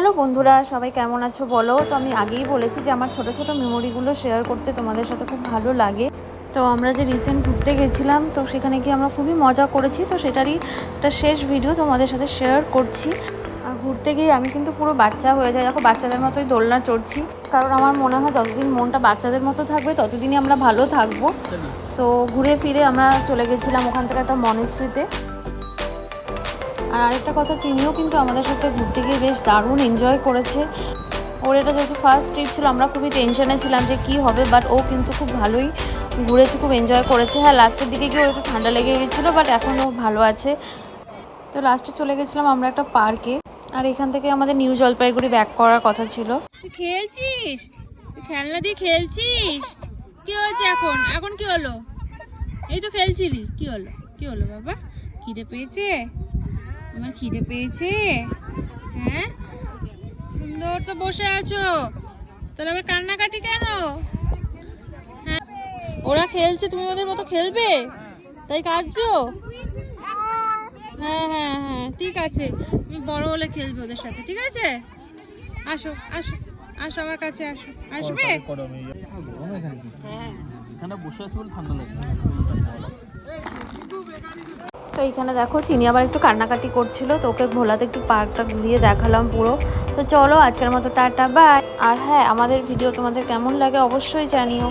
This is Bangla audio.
হ্যালো বন্ধুরা, সবাই কেমন আছো বলো। তো আমি আগেই বলেছি যে আমার ছোট ছোট মেমোরিগুলো শেয়ার করতে তোমাদের সাথে খুব ভালো লাগে। তো আমরা যে রিসেন্ট ঘুরতে গেছিলাম, তো সেখানে গিয়ে আমরা খুবই মজা করেছি। তো সেটারই একটা শেষ ভিডিও তোমাদের সাথে শেয়ার করছি। আর ঘুরতে গিয়ে আমি কিন্তু পুরো বাচ্চা হয়ে যাই, দেখো বাচ্চাদের মতোই দোলনা চড়ছি। কারণ আমার মনে হয় যতদিন মনটা বাচ্চাদের মতো থাকবে ততদিনই আমরা ভালো থাকবো। তো ঘুরে ফিরে আমরা চলে গেছিলাম ওখান থেকে একটা মনেস্ট্রিতে। আর আরেকটা কথা, চিনিও কিন্তু আমাদের সাথে ঘুরতে গিয়ে বেশ দারুণ এনজয় করেছে। ওর এটা যেহেতু ফার্স্ট ট্রিপ ছিল, আমরা খুবই টেনশনে ছিলাম যে কী হবে, বাট ও কিন্তু খুব ভালোই ঘুরেছে, খুব এনজয় করেছে। হ্যাঁ, লাস্টের দিকে গিয়ে ওর একটু ঠান্ডা লেগে গেছিলো, বাট এখন ও ভালো আছে। তো লাস্টে চলে গেছিলাম আমরা একটা পার্কে। আর এখান থেকে আমাদের নিউ জলপাইগুড়ি ব্যাক করার কথা ছিল। তুই খেলছিস, তুই খেলনা দিয়ে খেলছিস? কি হয়েছে এখন? এখন কি হলো? এই তো খেলছিলি, কি হলো? কি হলো বাবা? খিদে পেয়েছে? আমার খিদে পেয়েছে? হ্যাঁ, সুন্দর তো বসে আছো, তাহলে আবার কান্নাকাটি কেন? হ্যাঁ, ওরা খেলছে, তুমি ওদের মতো খেলবে তাই কাঁদছো? হ্যাঁ হ্যাঁ হ্যাঁ, ঠিক আছে, তুমি বড় হলে খেলবে ওদের সাথে, ঠিক আছে? আসো আসো আসো, আমার কাছে আসো। আসবে? তো এইখানে দেখো চিনি আবার একটু কান্নাকাটি করছিল, তো ওকে ভোলাতে একটু পার্কটা ঘুরিয়ে দেখালাম পুরো। তো চলো আজকের মতো টাটা বাই। আর হ্যাঁ, আমাদের ভিডিও তোমাদের কেমন লাগে অবশ্যই জানিও।